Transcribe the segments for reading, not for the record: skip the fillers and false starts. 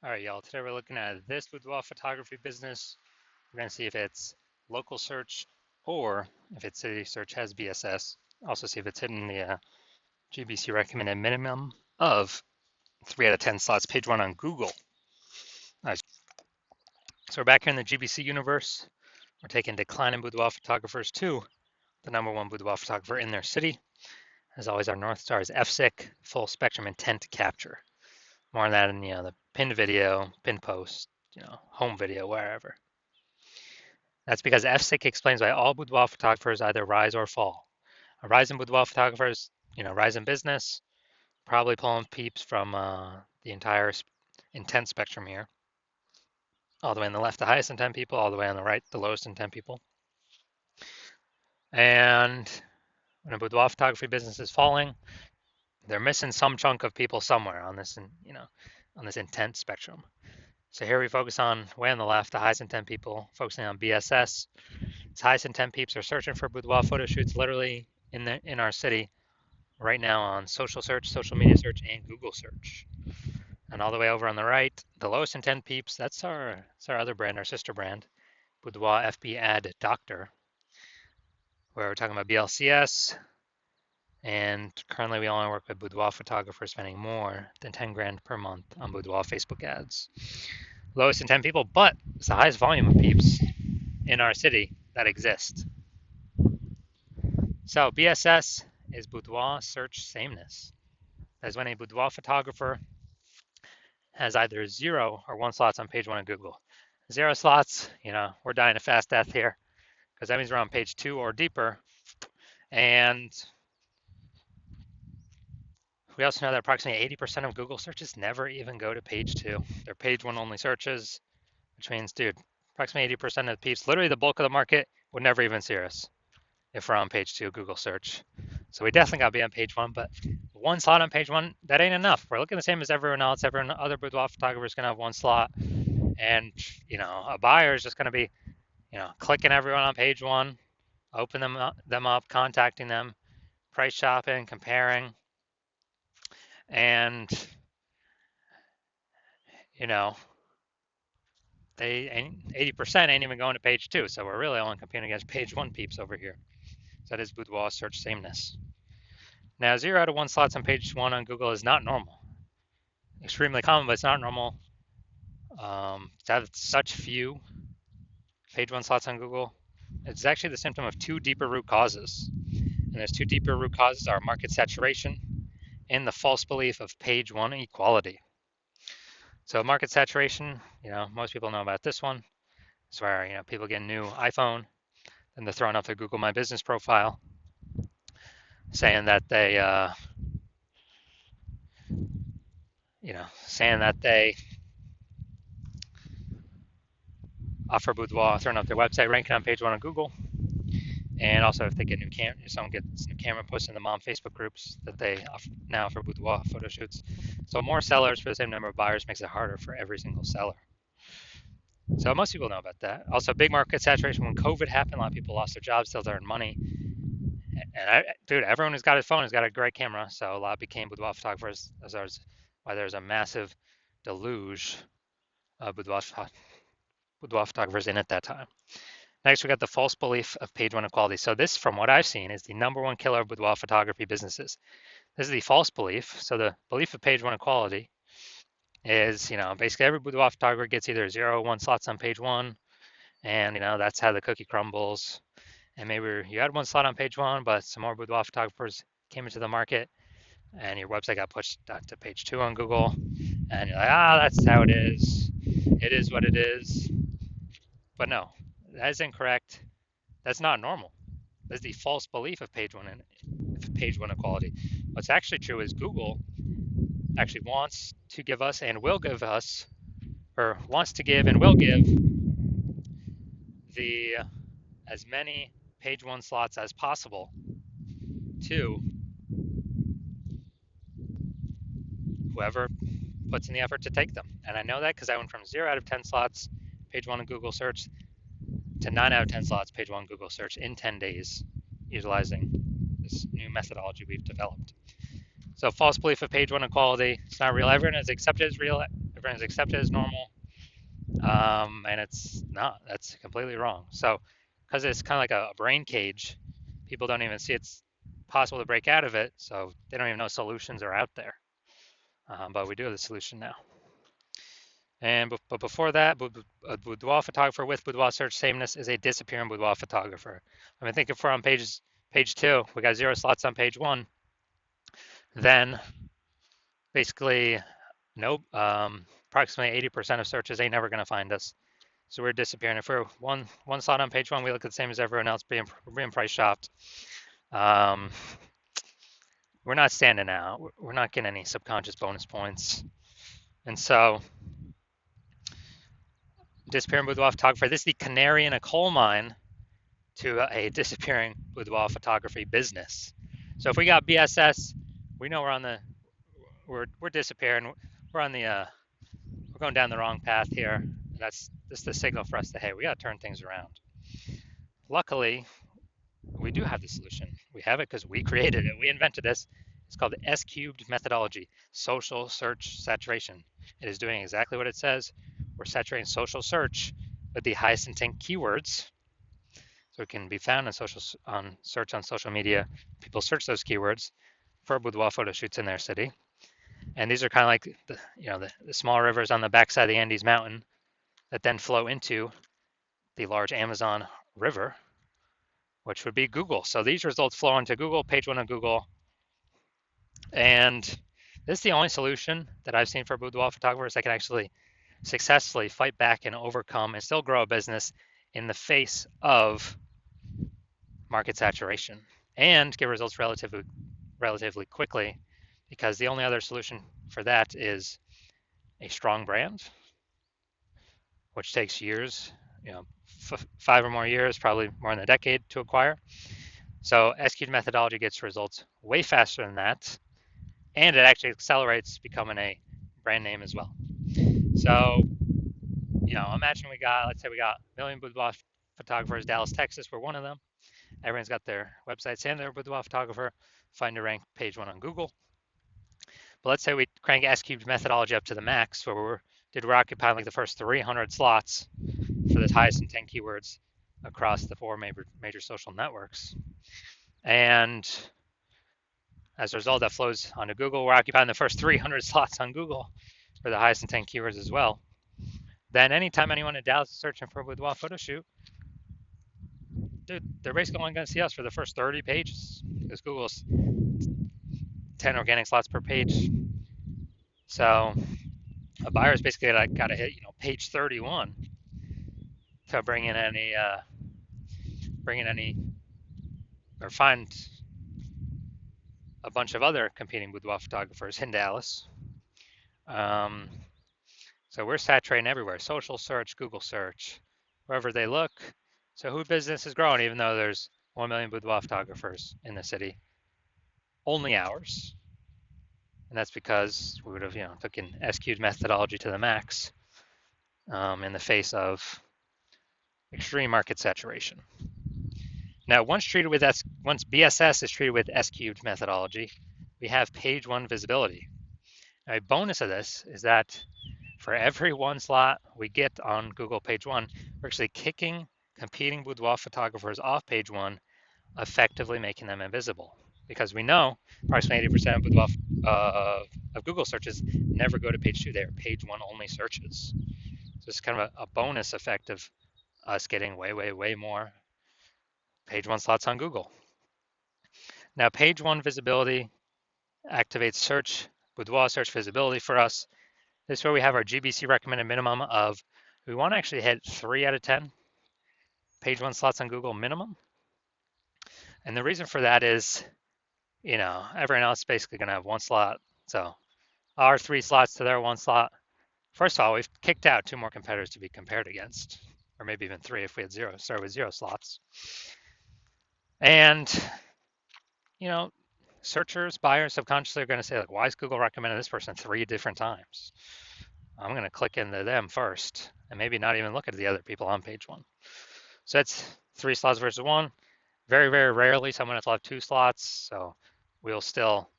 All right, y'all. Today we're looking at this boudoir photography business. We're going to see if it's local search or if its city search has BSS. Also see if it's hitting the GBC recommended minimum of 3 out of 10 slots, page 1 on Google. Nice. So we're back here in the GBC universe. We're taking declining boudoir photographers to the #1 boudoir photographer in their city. As always, our North Star is FSIC, full spectrum intent to capture. More on that in the pinned video, pinned post, home video, wherever. That's because FSIC explains why all boudoir photographers either rise or fall. A rise in boudoir photographers, rise in business, probably pulling peeps from the entire intent spectrum here. All the way on the left, the highest intent people, all the way on the right, the lowest intent people. And when a boudoir photography business is falling, they're missing some chunk of people somewhere on this, on this intent spectrum. So here we focus on way on the left, the highest intent people, focusing on BSS. These highest intent peeps are searching for boudoir photo shoots literally in our city right now on social search, social media search, and Google search. And all the way over on the right, the lowest intent peeps, that's our other brand, our sister brand, Boudoir FB Ad Doctor, where we're talking about BLCS. And currently we only work with boudoir photographers spending more than 10 grand per month on boudoir Facebook ads. Lowest intent people, but it's the highest volume of peeps in our city that exist. So BSS is boudoir search sameness. That's when a boudoir photographer has either 0 or 1 slots on page 1 of Google. 0 slots, we're dying a fast death here because that means we're on page 2 or deeper. And we also know that approximately 80% of Google searches never even go to page 2. They're page 1 only searches, which means, dude, approximately 80% of the peeps, literally the bulk of the market, would never even see us if we're on page 2 Google search. So we definitely got to be on page 1, but 1 slot on page 1, that ain't enough. We're looking the same as everyone else. Everyone, other boudoir photographers going to have 1 slot. And, a buyer is just going to be, clicking everyone on page 1, open them up, contacting them, price shopping, comparing. And, they 80% ain't even going to page 2. So we're really only competing against page 1 peeps over here. So that is boudoir search sameness. Now, 0 out of 1 slots on page 1 on Google is not normal. Extremely common, but it's not normal. To have such few page 1 slots on Google, it's actually the symptom of 2 deeper root causes. And those 2 deeper root causes are market saturation and the false belief of page 1 equality. So market saturation, most people know about this one. It's where, people get a new iPhone and they're throwing up their Google My Business profile saying that they, offer boudoir, throwing up their website, ranking on page 1 on Google. And also if they get someone gets new camera posted in the mom Facebook groups that they now offer boudoir photo shoots. So more sellers for the same number of buyers makes it harder for every single seller. So most people know about that. Also, big market saturation. When COVID happened, a lot of people lost their jobs, still earned money. And dude, everyone who's got his phone has got a great camera, so a lot became boudoir photographers. Why there's a massive deluge of boudoir photographers in at that time. Next, we got the false belief of page 1 equality. So this, from what I've seen, is the #1 killer of boudoir photography businesses. This is the false belief. So the belief of page 1 equality is, basically every boudoir photographer gets either 0 or 1 slots on page 1, and that's how the cookie crumbles. And maybe you had 1 slot on page 1, but some more boudoir photographers came into the market, and your website got pushed to page 2 on Google, and you're like, that's how it is. It is what it is. But no, that is incorrect. That's not normal. That's the false belief of page 1 equality. What's actually true is Google actually wants to give us and will give us, or wants to give and will give the as many page 1 slots as possible to whoever puts in the effort to take them. And I know that because I went from 0 out of 10 slots page 1 in Google search to 9 out of 10 slots page 1 Google search in 10 days, utilizing this new methodology we've developed. So false belief of page 1 equality, it's not real. Everyone is accepted as real. Everyone's accepted as normal, and it's not. That's completely wrong. So, because it's kind of like a brain cage, people don't even see it's possible to break out of it, so they don't even know solutions are out there. But we do have the solution now. But before that, a boudoir photographer with boudoir search sameness is a disappearing boudoir photographer. I mean, think if we're on page 2, we got 0 slots on page 1, then basically nope, approximately 80% of searches ain't never going to find us. So we're disappearing. If we're one slot on page 1, we look the same as everyone else, being price shopped. We're not standing out. We're not getting any subconscious bonus points. And so disappearing boudoir photographer, this is the canary in a coal mine to a disappearing boudoir photography business. So if we got BSS, we know we're disappearing. We're on the we're going down the wrong path here. That's the signal for us that, hey, we got to turn things around. Luckily, we do have the solution. We have it because we created it. We invented this. It's called the S-cubed methodology, social search saturation. It is doing exactly what it says. We're saturating social search with the highest intent keywords, so it can be found on search on social media. People search those keywords for boudoir photo shoots in their city. And these are kind of like the small rivers on the backside of the Andes Mountain that then flow into the large Amazon River, which would be Google. So these results flow into Google, page 1 of Google. And this is the only solution that I've seen for boudoir photographers that can actually successfully fight back and overcome and still grow a business in the face of market saturation and get results relatively quickly, because the only other solution for that is a strong brand, which takes years, 5 or more years, probably more than a decade to acquire. So S-cubed methodology gets results way faster than that, and it actually accelerates becoming a brand name as well. So, imagine let's say we got a million boudoir photographers. Dallas, Texas, we're one of them. Everyone's got their websites and their boudoir photographer. Find a rank page 1 on Google. But let's say we crank S-cubed methodology up to the max, where we're occupying like the first 300 slots for the highest intent keywords across the 4 major social networks. And as a result, that flows onto Google. We're occupying the first 300 slots on Google for the highest intent keywords as well. Then anytime anyone in Dallas is searching for a boudoir photo shoot, dude, they're basically only going to see us for the first 30 pages, because Google's 10 organic slots per page. So a buyer's basically got to hit page 31 to bring in any or find a bunch of other competing boudoir photographers in Dallas. So we're saturating everywhere: social search, Google search, wherever they look. So who business is growing, even though there's 1 million boudoir photographers in the city? Only ours. And that's because we would have taken S-cubed methodology to the max in the face of extreme market saturation. Now, once BSS is treated with S-cubed methodology, we have page 1 visibility. Now, a bonus of this is that for every 1 slot we get on Google page 1, we're actually kicking competing boudoir photographers off page 1, effectively making them invisible. Because we know approximately 80% of boudoir of Google searches never go to page 2. They are page 1 only searches. So it's kind of a bonus effect of us getting way more page 1 slots on Google. Now, page 1 visibility activates boudoir search visibility for us. This is where we have our GBC recommended minimum of, we want to actually hit 3 out of 10 page 1 slots on Google minimum. And the reason for that is, everyone else is basically going to have 1 slot. So our 3 slots to their 1 slot. First of all, we've kicked out 2 more competitors to be compared against, or maybe even 3 if we had started with 0 slots. And, searchers, buyers subconsciously are going to say, like, why is Google recommending this person 3 different times? I'm going to click into them first and maybe not even look at the other people on page 1. So that's 3 slots versus 1. Very, very rarely someone will have 2 slots. So we'll still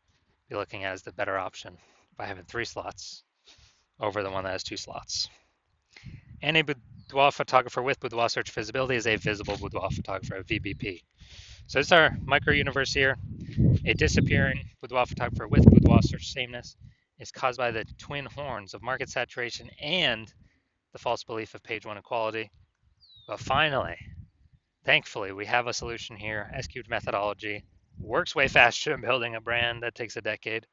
be looking at as the better option by having 3 slots over the one that has 2 slots. And a boudoir photographer with boudoir search visibility is a visible boudoir photographer, a VBP. So this is our micro universe here. A disappearing boudoir photographer with boudoir search sameness is caused by the twin horns of market saturation and the false belief of page one equality. But finally, thankfully, we have a solution here. S-cubed methodology works way faster than building a brand that takes a decade.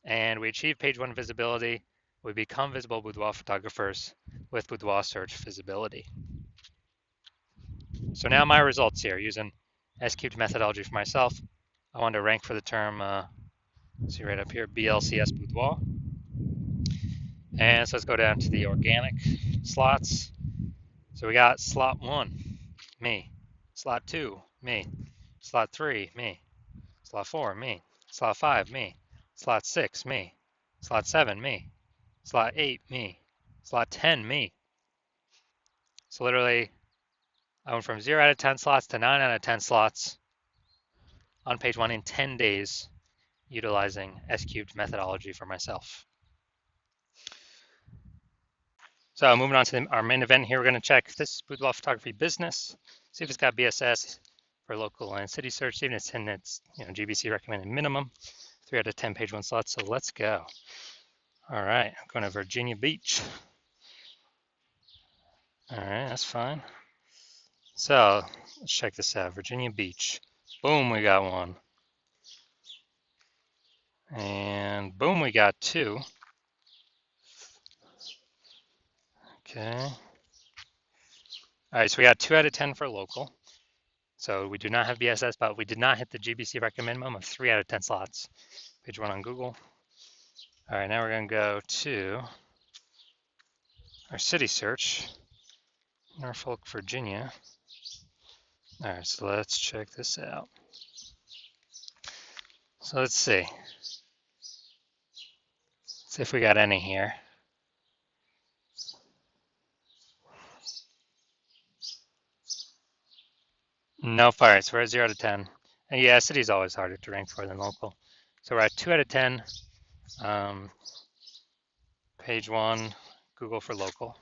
And we achieve page one visibility. We become visible boudoir photographers with boudoir search visibility. So now my results here using S-cubed methodology for myself. I want to rank for the term, see right up here, BLCS boudoir. And so let's go down to the organic slots. So we got slot 1, me. Slot 2, me. Slot 3, me. Slot 4, me. Slot 5, me. Slot 6, me. Slot 7, me. Slot 8, me. Slot 10, me. So literally, I went from 0 out of 10 slots to 9 out of 10 slots on page 1 in 10 days utilizing S-cubed methodology for myself. So moving on to our main event here, we're going to check this boudoir photography business, see if it's got BSS for local and city search, see if it's in its GBC recommended minimum, 3 out of 10 page 1 slots. So let's go. All right, I'm going to Virginia Beach. All right, that's fine. So let's check this out, Virginia Beach. Boom, we got 1. And boom, we got 2. Okay. All right, so we got 2 out of 10 for local. So we do not have BSS, but we did not hit the GBC recommend minimum of 3 out of 10 slots. Page 1 on Google. All right, now we're going to go to our city search, Norfolk, Virginia. All right, so let's check this out. So let's see. See if we got any here. No fires. We're at 0 out of 10. And yeah, city's always harder to rank for than local. So we're at 2 out of 10. Page 1, Google for local.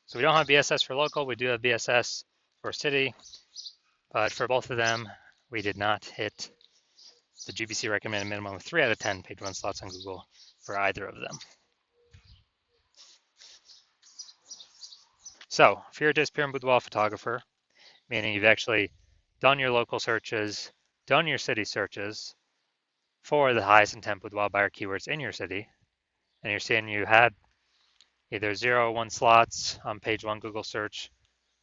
So we don't have BSS for local. We do have BSS for city. But for both of them, we did not hit the GBC recommended minimum of 3 out of 10 page 1 slots on Google for either of them. So if you're a disappearing boudoir photographer, meaning you've actually done your local searches, done your city searches for the highest intent boudoir buyer keywords in your city, and you're seeing you had either 0 or 1 slots on page 1 Google search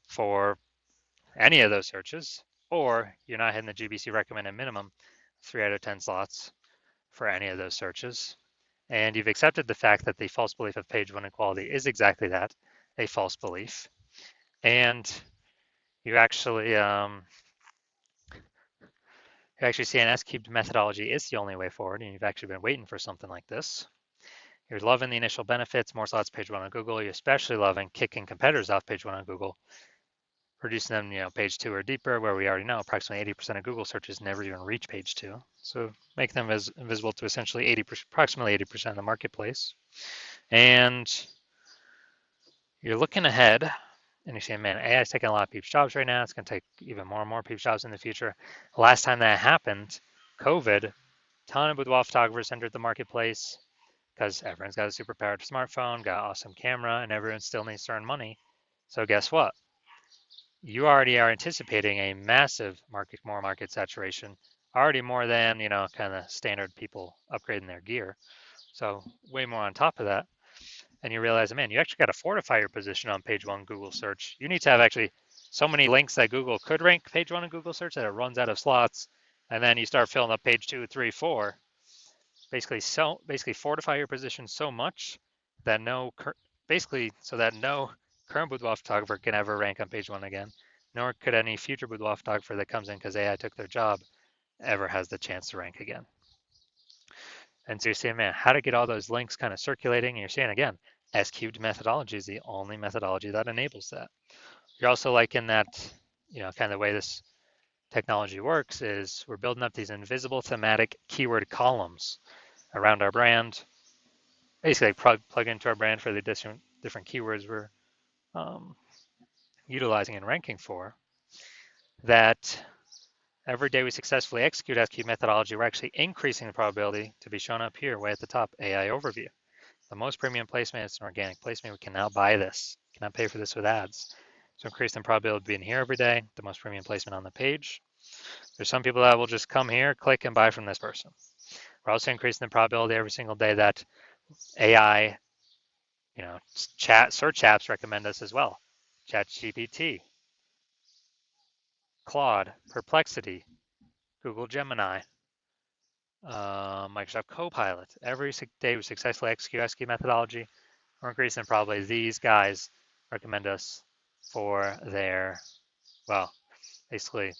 for any of those searches, or you're not hitting the GBC recommended minimum 3 out of 10 slots for any of those searches, and you've accepted the fact that the false belief of page 1 equality is exactly that, a false belief, and you actually see an S-cubed methodology is the only way forward, and you've actually been waiting for something like this. You're loving the initial benefits, more slots page 1 on Google. You're especially loving kicking competitors off page 1 on Google, reducing them, page 2 or deeper, where we already know approximately 80% of Google searches never even reach page 2. So make them visible to essentially approximately 80% of the marketplace. And you're looking ahead and you're saying, man, AI is taking a lot of people's jobs right now. It's going to take even more and more people's jobs in the future. The last time that happened, COVID, a ton of boudoir photographers entered the marketplace because everyone's got a super powered smartphone, got an awesome camera, and everyone still needs to earn money. So guess what? You already are anticipating a massive market saturation, already more than, kind of standard people upgrading their gear. So way more on top of that. And you realize, man, you actually got to fortify your position on page 1 Google search. You need to have actually so many links that Google could rank page 1 in Google search that it runs out of slots. And then you start filling up page 2, 3, 4. Basically fortify your position so much that no current boudoir photographer can ever rank on page 1 again, nor could any future boudoir photographer that comes in because AI took their job ever has the chance to rank again. And so you're saying, man, how to get all those links kind of circulating? And you're saying, again, S-cubed methodology is the only methodology that enables that. You're also liking that, kind of the way this technology works is we're building up these invisible thematic keyword columns around our brand. basically plug into our brand for the different keywords we're um, utilizing and ranking for, that every day we successfully execute SQ methodology, we're actually increasing the probability to be shown up here way at the top, AI overview. The most premium placement is an organic placement. We can now buy this, we cannot pay for this with ads. So increasing the probability of being here every day, the most premium placement on the page. There's some people that will just come here, click and buy from this person. We're also increasing the probability every single day that AI, search apps recommend us as well. ChatGPT, Claude, Perplexity, Google Gemini, Microsoft Copilot. Every day we successfully execute SQ methodology, we're increasing probably these guys recommend us for their, well, basically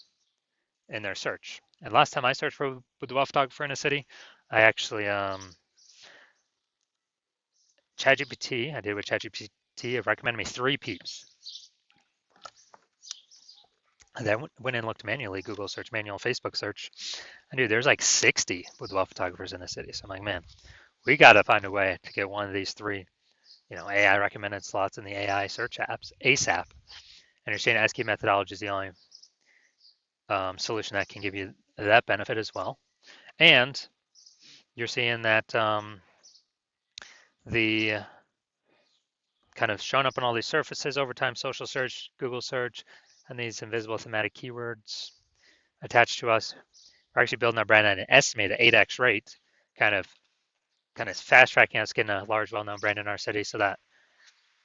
in their search. And last time I searched for boudoir photographer in a city, I actually ChatGPT, I did with ChatGPT, it recommended me 3 peeps. And then went and looked manually, Google search, manual Facebook search. And dude, there's like 60 boudoir photographers in the city. So I'm like, man, we got to find a way to get one of these 3, AI recommended slots in the AI search apps ASAP. And you're seeing SQ methodology is the only solution that can give you that benefit as well. And you're seeing that the kind of shown up on all these surfaces over time, social search, Google search, and these invisible thematic keywords attached to us. We're actually building our brand at an estimated 8x rate, kind of fast tracking us getting a large, well-known brand in our city, so that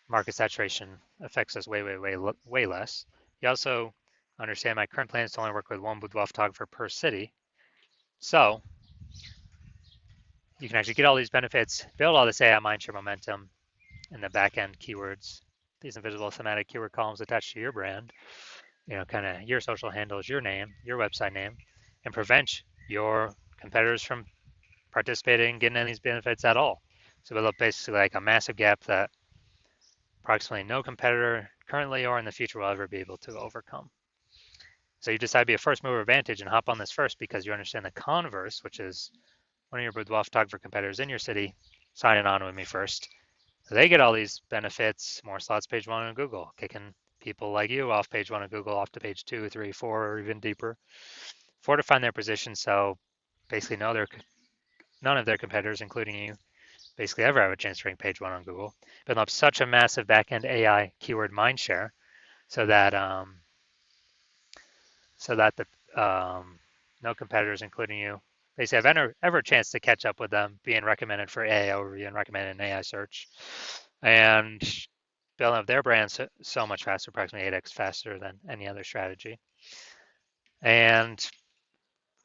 market saturation affects us way less. You also understand my current plan is to only work with one boudoir photographer per city, so you can actually get all these benefits, build all this AI mindshare momentum in the back end keywords, these invisible thematic keyword columns attached to your brand, kind of your social handles, your name, your website name, and prevent your competitors from participating, getting any of these benefits at all. So build up basically like a massive gap that approximately no competitor currently or in the future will ever be able to overcome. So you decide to be a first mover advantage and hop on this first because you understand the converse, which is one of your boudoir photographer competitors in your city signing on with me first. They get all these benefits, more slots page 1 on Google, kicking people like you off page 1 of Google off to page 2, 3, 4, or even deeper, fortifying their position. So basically none of their competitors, including you, basically ever have a chance to rank page 1 on Google. Building up such a massive backend AI keyword mindshare so that the no competitors, including you, basically have ever a chance to catch up with them, being recommended for AI overview and recommended in AI search, and building up their brand so much faster, approximately 8x faster than any other strategy. And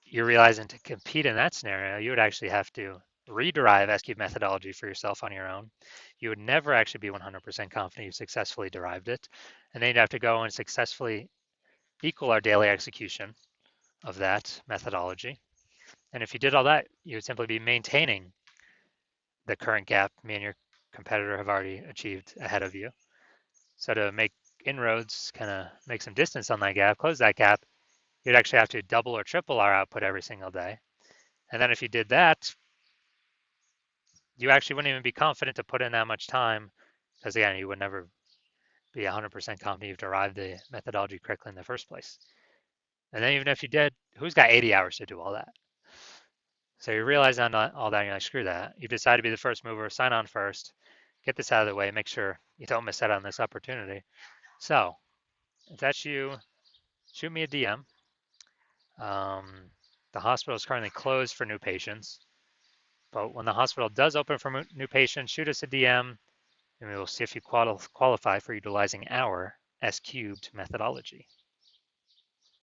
you're realizing to compete in that scenario, you would actually have to rederive SQ methodology for yourself on your own. You would never actually be 100% confident you successfully derived it. And then you'd have to go and successfully equal our daily execution of that methodology. And if you did all that, you would simply be maintaining the current gap me and your competitor have already achieved ahead of you. So to make inroads, kind of make some distance on that gap, close that gap, you'd actually have to double or triple our output every single day. And then if you did that, you actually wouldn't even be confident to put in that much time because again, you would never be 100% confident you've derived the methodology correctly in the first place. And then even if you did, who's got 80 hours to do all that? So you realize on all that, and you're like, screw that. You decide to be the first mover, sign on first, get this out of the way, make sure you don't miss out on this opportunity. So if that's you, shoot me a DM. The hospital is currently closed for new patients, but when the hospital does open for new patients, shoot us a DM, and we will see if you qualify for utilizing our S cubed methodology.